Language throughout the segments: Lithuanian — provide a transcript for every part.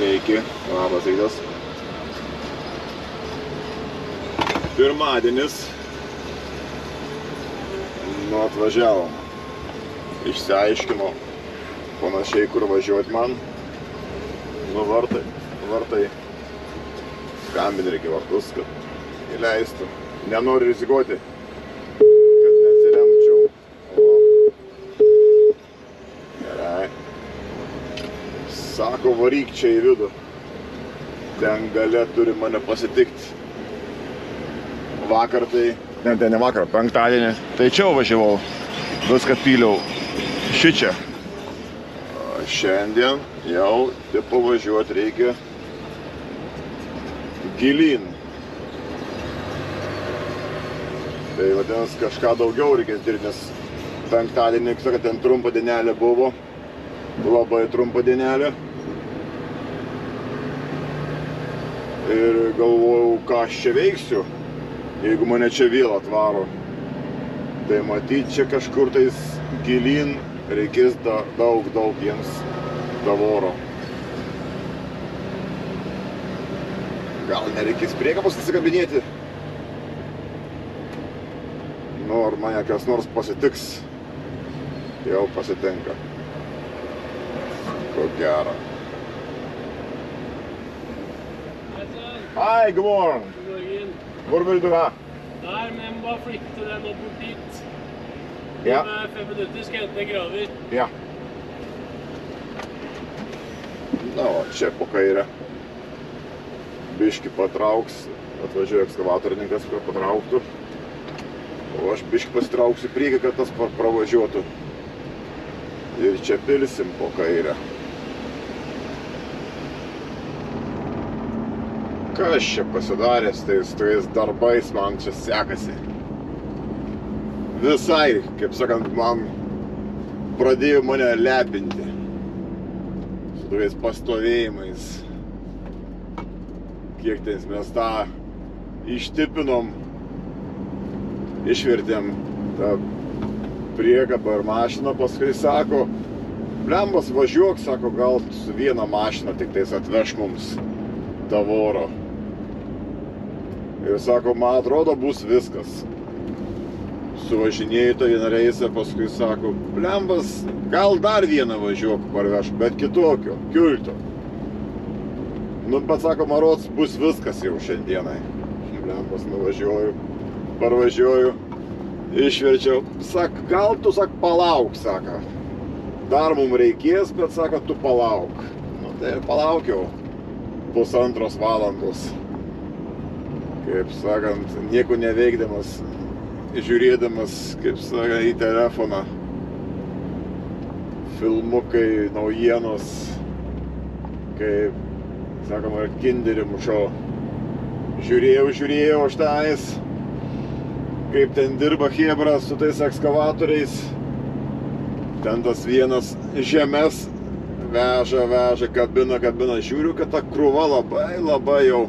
Sveiki, labas rytas. Pirmadienis. Nu, atvažiavom. Išsiaiškinau panašiai, kur važiuoti man. Nu, vartai. Skambinti reikia vartus, kad įleistų. Nenoriu rizikuoti, kad nesiremčiau. Gerai. Sako, varyk čia į vidų. Ten gale turi mane pasitikti. Vakar tai... Ne vakar, penktadienį. Tai čia važiavau. Viską pyliau. Šičia. Šiandien jau tipo važiuoti reikia gilyn. Tai vadinasi, kažką daugiau reikės dirbti, nes penktadienį, kad ten trumpa dienelė buvo. Labai trumpa dienelė. Ir galvojau, ką aš čia veiksiu, jeigu mane čia vėl atvaro. Tai matyt, čia kažkur tais gilyn reikės daug jiems davoro. Gal nereikės priekabos įsikabinėti? Nu, ar mane kas nors pasitiks, jau pasitinka. Ko gero. Hej, god morgen. God morgen. Hvor vil du ha? Der, men bare flytte den opp bort dit. Ja. Om 5 minutter skal jeg hente graver. Ja. Na, o čia po kairę. Biškį patrauks, atvažiuoja ekskavatorininkas, kad patrauktų. O aš biškį pasitrauksiu į priekį, kad tas pravažiuotų. Ir čia pilsim po kairę. Kas čia pasidaręs tais darbais man čia sekasi. Visai, kaip sakant, man pradėjo mane lepinti. Su tokiais pastovėjimais. Kiek ten mes tą ištipinom, išvertėm tą priekabą ir mašiną, paskui sako, blembas važiuok, sako, gal su vieną mašiną tik tais atveš mums davoro. Ir sako, man atrodo, bus viskas. Suvažinėjai tą vieną reisą, paskui sako, blembas, gal dar vieną važiuok parveš, bet kitokio, kiulto. Nu, bet sako, marods, bus viskas jau šiandienai. Blembas, nuvažiuoju, parvažiuoju, išverčiau. Sak, gal tu, sak, palauk, sako. Dar mums reikės, bet sako, tu palauk. Nu, tai palaukiau 1,5 valandos. Kaip sakant, nieko neveikdamas, žiūrėdamas, kaip sakant, į telefoną. Filmukai, naujienos, kaip, sakoma, kinderį mušo. Žiūrėjau aš tenais, kaip ten dirba chebra su tais ekskavatoriais. Ten tas vienas žemes veža, kabina. Žiūriu, kad ta krūva labai jau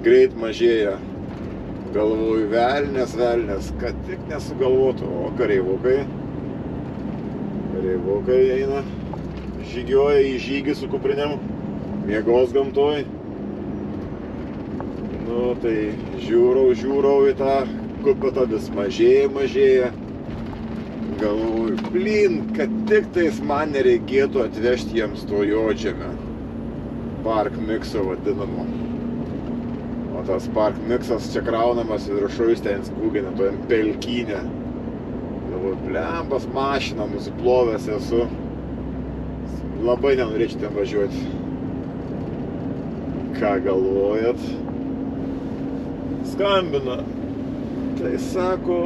greit mažėja. Galvoju, velnės, kad tik nesugalvotų. O kareivukai eina, žygioja į žygį su kuprinėm, miegos gamtoj. Nu, tai žiūrau į tą kupetą, vis mažėja. Galvoju, blin, kad tik tais man nereikėtų atvežti jiems to jodžemę. Park mixo vadinamo. O tas park mixas čia kraunamas viršus, ten skūgina, to pelkynę. Galvoju, blembas, mašiną nusiplovęs esu. Labai nenorėčiau ten važiuoti. Ką galvojat? Skambina. Tai sako,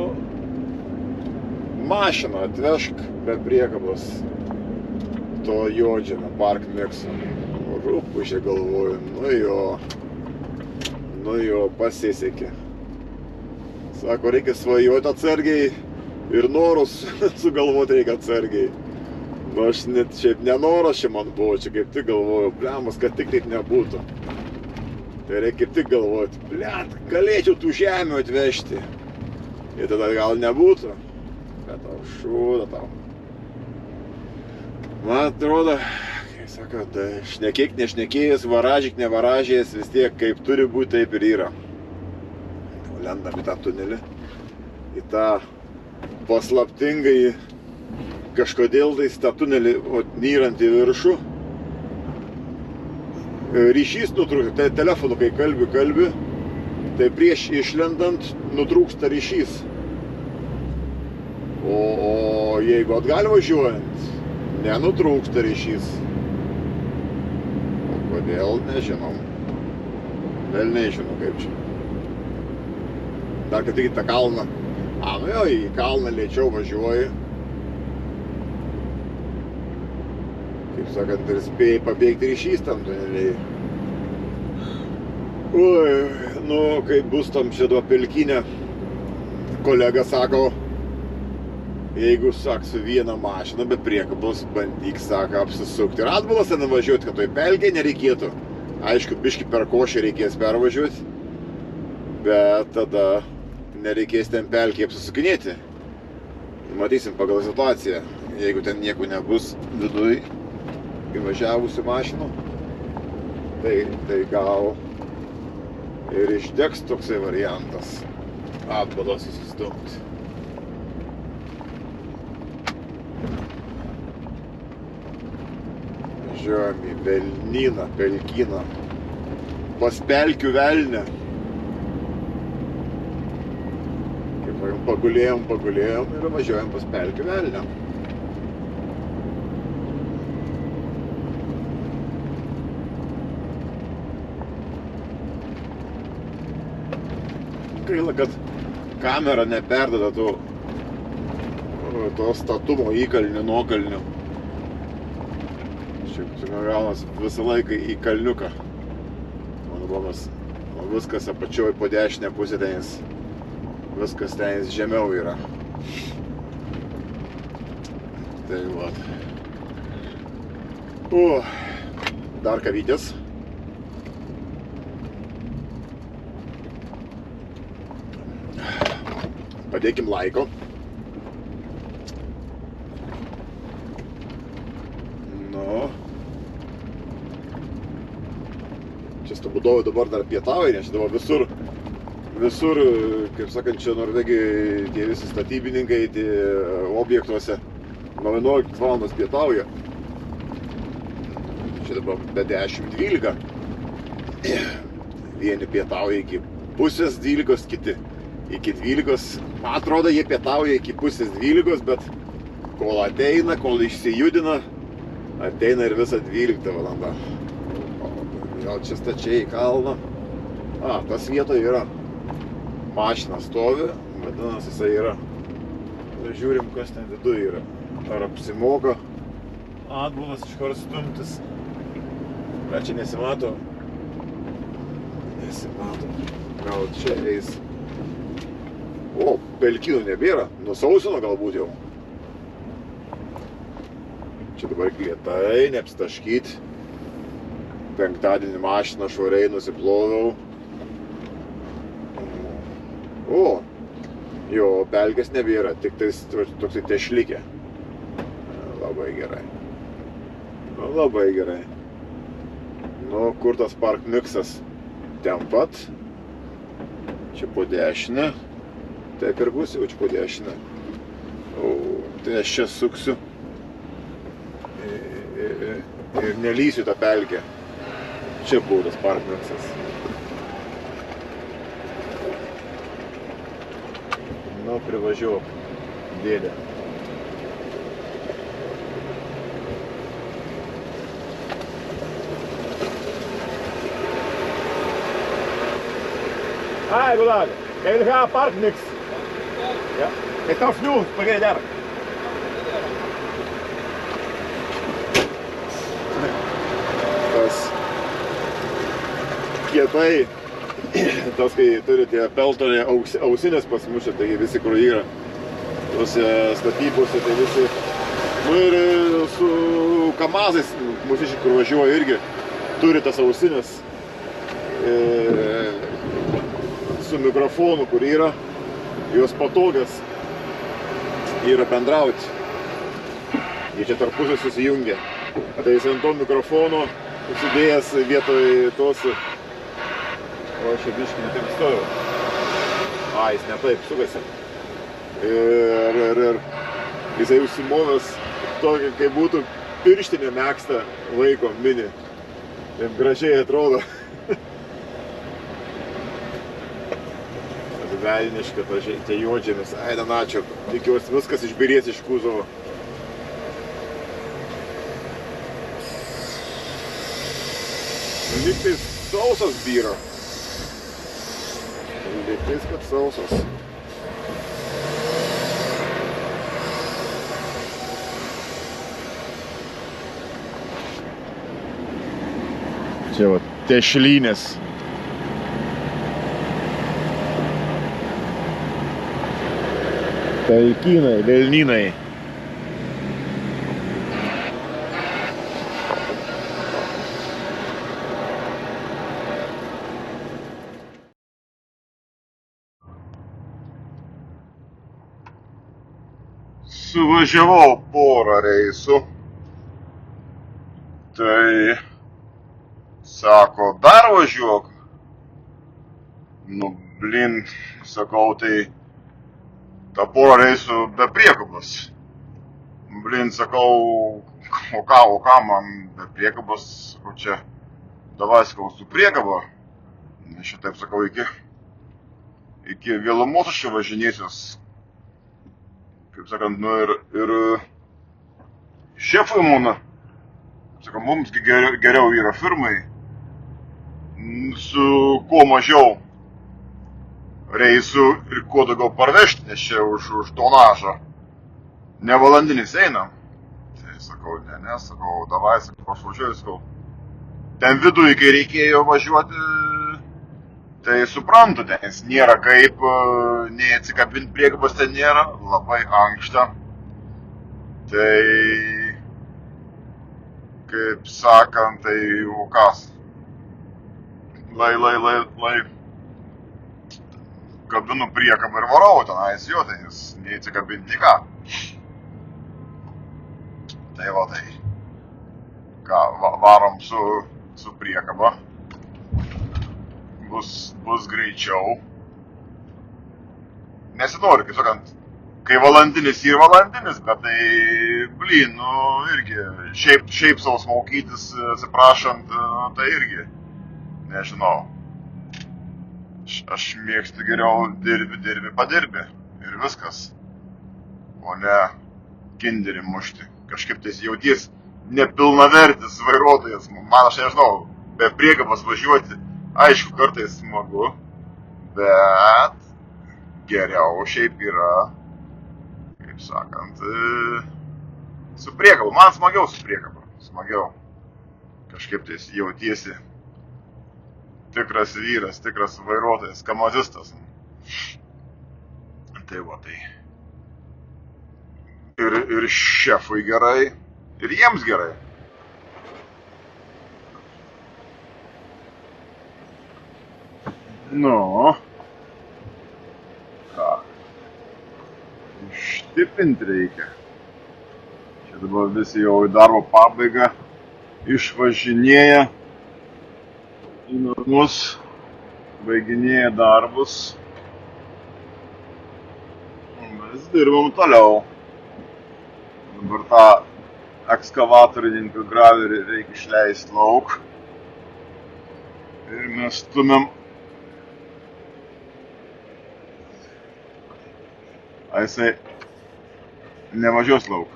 mašiną atvešk be priekabos to jodžemę, park mixo. Rūpušė galvoju, nu jo, pasisekė. Sako, reikia svajoti atsargiai ir norus sugalvoti reikia atsargiai. Nu, aš net šiaip nenoras čia man buvo, čia kaip tik galvojau, blemas, kad tik taip nebūtų. Tai reikia kaip tik galvoti, blet, galėčiau tų žemių atvežti. Ir tada gal nebūtų. Bet tau šūda tau. Man atrodo, Sako, tai šnekėk, nešnekėjęs, varažyk, nevaražėjęs, vis tiek kaip turi būti, taip ir yra. Lendam į tą tunelį, į tą paslaptingai kažkodėl tais tą tunelį nyrant į viršų. Ryšys nutrūksta, tai telefonu, kai kalbi, tai prieš išlendant nutrūksta ryšys. O jeigu atgal važiuojant, nenutrūksta ryšys. O kodėl, nežinom. Vėl nežinau kaip čia. Dar kad tik į tą kalną. Nu jo, į kalną lėčiau važiuoji. Kaip sakant, ir spėjai pabėgti ryšys tam tuneliai. Oi, nu, kai bus tam šito pelkinė, kolega sako, jeigu, su vieną mašiną be priekabos, bandyk, sako, apsisukti. Ir atbulas ten važiuoti, kad toj pelkėj nereikėtų. Aišku, biškį per košę reikės pervažiuoti, bet tada nereikės ten pelkėj apsisukinėti. Matysim pagal situaciją. Jeigu ten nieko nebus viduj įvažiavusių mašinų, tai gal ir išdegs toksai variantas atbulas susistumti. Važiuojam į Velnyną, pelkyną, pas pelkių velnę. Kaip pagulėjom ir važiuojam pas pelkių velnę. Gaila, kad kamera neperdada to statumo įkalnių, nuokalnių. Šiaip gaunas visą laiką į kalniuką. Mano bomas, viskas apačioj po dešinę pusę tenis. Viskas tenis žemiau yra. Tai vat. Dar kavytės. Padėkim laiko. Čia Stobudovai dabar dar pietauja, nes dabar visur, kaip sakant, čia Norvegijoje tie visi statybininkai, tie objektuose nuo 11 valandos pietauja. Čia dabar be 10-12. Vieni pietauja iki pusės 12, kiti iki 12. Man atrodo, jie pietauja iki pusės 12, bet kol ateina, kol išsijudina, ateina ir visą 12 valandą. Gal čia stačiai į kalną. Tas vietoje yra. Mašina stovi, vadinasi, jisai yra. Žiūrim, kas ten viduje yra. Ar apsimoka atbulas iškart stumtis. Ar čia nesimato? Nesimato. Gal čia eis. Pelkynų nebėra. Nusausino galbūt jau. Čia dabar lėtai, neapstaškyt. Penktadienį mašiną švariai nusiploviau. Jo, pelkės nebėra, tik toksai tešlikė. Labai gerai. Labai gerai. Kur tas park miksas? Ten pat. Čia po dešinę. Taip ir bus jau čia po dešinę. Tai aš čia suksiu. Ir nelysiu tą pelkę. Čia buvo tas park miksas. Privažiuok, dėdė. Hej, god dag. Jeg vil ha parkmix. Ja. Jeg tar fnor på det der. Tas kietai, tas kai turi tie peltonė ausinės pas mus čia, taigi visi, kur yra tose statybose, tai visi, ir su kamazais mūsiškai, kur važiuoja irgi, turi tas ausinės su mikrofonu, kur yra, jos patogios yra bendrauti. Jie čia tarpusai susijungia. Tai jis ant to mikrofono užsidėjęs vietoj tos... O aš čia biškį netaip stoviu. Jis netaip sukasi. Ir jisai užsimovęs tokį, kaip būtų pirštinė megzta laiko mini. Taip gražiai atrodo. Velniška, tie juodžėmis. Ačiū. Tikiuosi viskas išbirės iš kuzovo. Lygtais sausas byra. Lygtais, kad sausas. Čia va, tešlynės. Talkynai, velnynai. Suvažiavau porą reisų. Tai sako, dar važiuok. Nu, blin, sakau, tai ta porą reisų be priekabos. Blin, sakau, o ką man be priekabos, sakau, čia, davai, sakau, su priekaba. Nes šitaip, sakau, iki Vėlumos aš čia važinėsiuos. Kaip sakant, nu ir šefui mūna. Sakau, mums geriau yra firmai su kuo mažiau reisų ir kuo daugiau parvežti, nes čia už tonažą ne valandinis einam. Tai sakau, ne, sakau, davai, sakau, aš važiuoju, sakau. Ten viduje, kai reikėjo važiuoti, tai suprantu, nes nėra kaip, nei atsikabinti priekabos ten nėra, labai ankšta. Tai, kaip sakant, tai o kas? Lai, kabinu priekabą ir varau tenais jo, tai nei atsikabinti ką. Tai va tai, ką, varom su priekaba. Bus greičiau. Nesinori, kaip sakant, kai valandinis yra valandinis, bet tai, blin, nu, irgi, šiaip savo smaukytis, atsiprašant, tai irgi, nežinau. Aš mėgstu geriau padirbi ir viskas, o ne kinderį mušti. Kažkaip tai jauties nepilnavertis vairuotojas, man aš nežinau, be priekabos važiuoti. Aišku, kartais smagu, bet geriau šiaip yra, kaip sakant, su priekabu. Man smagiau su priekabu, smagiau. Kažkaip tai jautiesi tikras vyras, tikras vairuotojas, kamazistas. Tai va tai. Ir šefui gerai, ir jiems gerai. Nu, ką, ištipinti reikia. Čia dabar visi jau į darbo pabaigą išvažinėja į namus, baiginėja darbus. Mes dirbam toliau. Dabar tą ekskavatorininką graverį reikia išleisti lauk. Ir mes stumiam. A jisai nevažiuos lauk.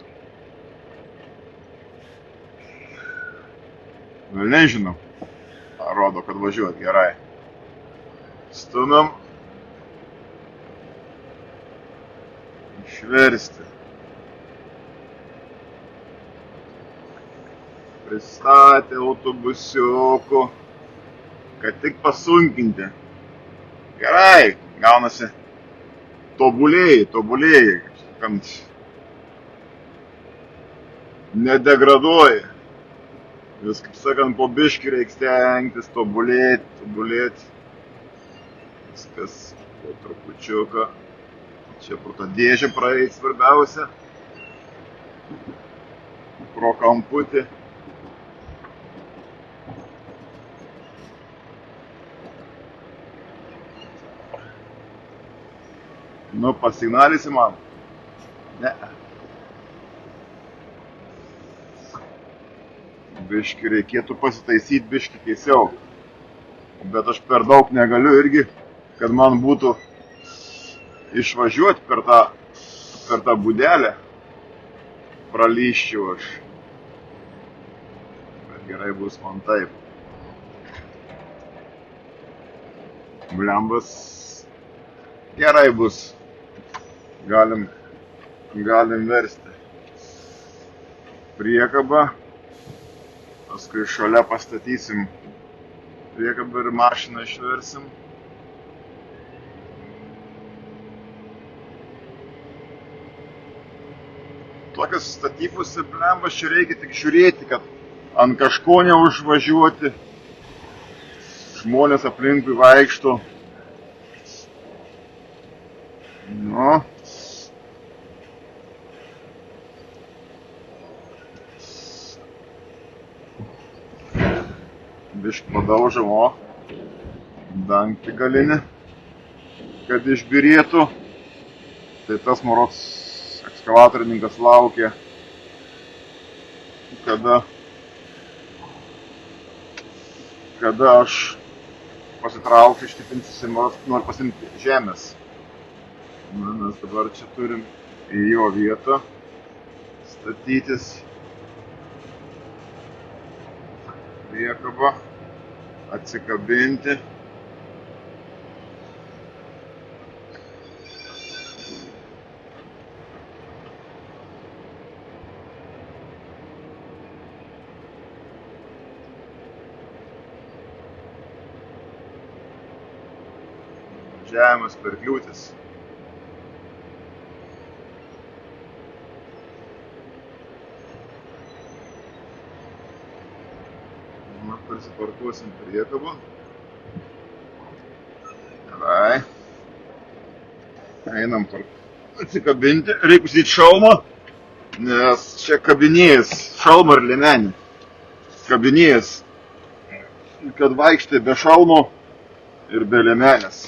Velniai žinau. Rodo, kad važiuot gerai. Stumiam. Išversti. Pristatė autobusiuku, kad tik pasunkinti. Gerai, gaunasi. Tobulėjai, kaip sakant, nedegraduoji. Vis, kaip sakant, po biškį reikia stengtis, tobulėti. Viskas po trupučiuką. Čia pro tą dėžę praeit svarbiausia. Pro kamputį. Nu, pasignalysi man? Ne. Biški reikėtų pasitaisyti biški teisiau. Bet aš per daug negaliu irgi, kad man būtų išvažiuoti per tą būdelę. Pralyščiau aš. Bet gerai bus man taip. Blembas gerai bus. Galim versti. Priekabą. Paskui šalia pastatysim priekabą ir mašiną išversim. Tokios statybose, blembas, čia reikia tik žiūrėti, kad ant kažko neužvažiuoti. Žmonės aplinkui vaikšto. Nu. Biškį padaužam, o dangtį galinį, kad išbirėtų. Tai tas marods ekskavatorininkas laukia, kada aš pasitrauksiu, ištipinsiu, noriu pasimti žemės. Na, mes dabar čia turim į jo vietą statytis priekabą, atsikabinti. Žemės per kliūtis. Prisiparkuosim priekabą. Gerai. Einam atsikabinti. Reikia užsidėti šalmą, nes čia kabinėjas šalmą ir liemenį. Kabinėjas, kad vaikštai be šalmo ir be liemenės.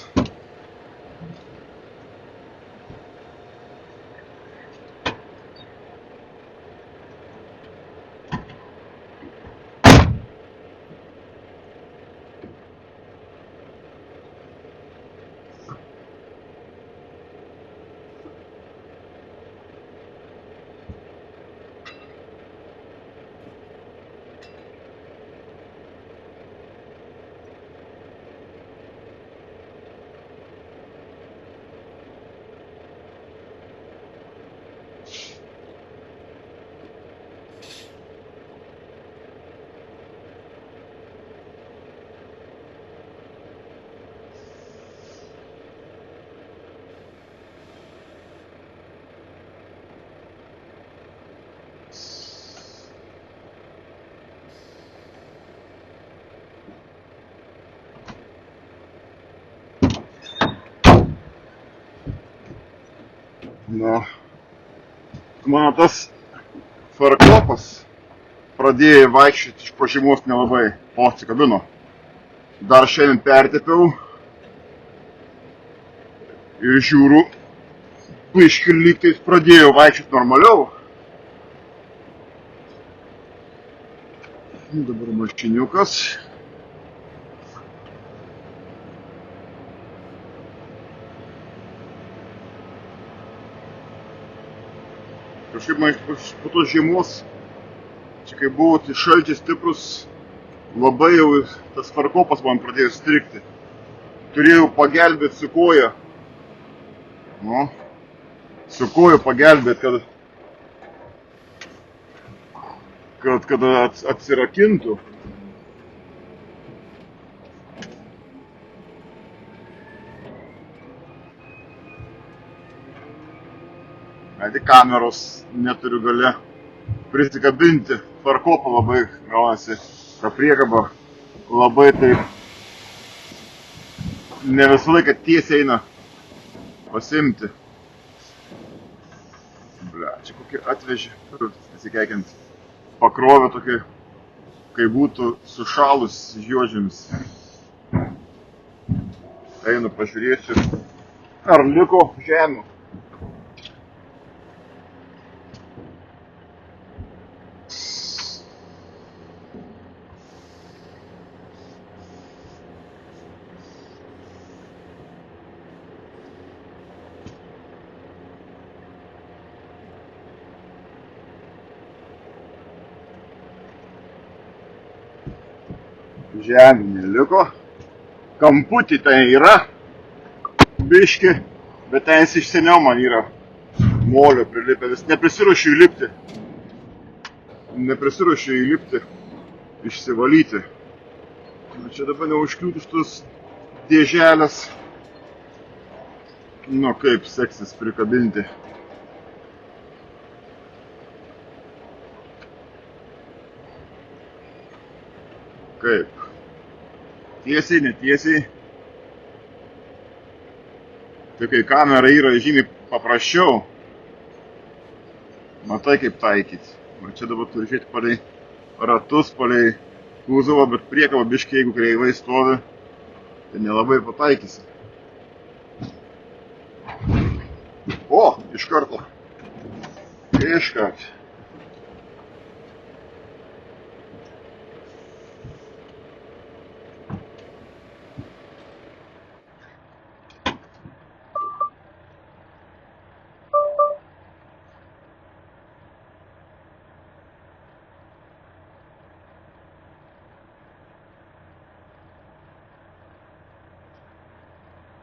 Nu, mano tas farkopas pradėjo vaikščioti po žiemos nelabai, o atsikabino. Dar šiandien pertepiau ir žiūriu, biškį lygtais pradėjo vaikščioti normaliau. Dabar mašiniukas. Kažkaip man po tos žiemos, čia kai buvo tai šalčiai stiprus, labai jau tas farkopas man pradėjo strigti. Turėjau pagelbėti su koja. Nu, su koja pagelbėti, kad atsirakintų. Net kameros neturiu gale prisikabinti. Farkopą labai gaunasi, ta priekaba labai taip ne visą laiką tiesiai eina pasimti. Blia, čia kokį atvežė, pasikeikiant, pakrovė tokį, kai būtų sušalus juodžiams. Einu, pažiūrėsiu, Ar liko žemių? Žemių neliko. Kamputį tai yra. Biški. Bet ten iš seniau man yra molio prilipę. Vis neprisiruošiu įlipti. Neprisiruošiu įlipti. Išsivalyti. Čia dabar neužkliūtų šitus dėželės. Nu kaip seksis prikabinti. Kaip? Tiesiai, netiesiai. Tai kai kamera yra žymiai paprasčiau, matai kaip taikyti. O čia dabar turi žiūrėti palei ratus, palei kūzovą, bet priekabą biškį, jeigu kreivai stovi, tai nelabai pataikysi. O, iš karto. Iškart.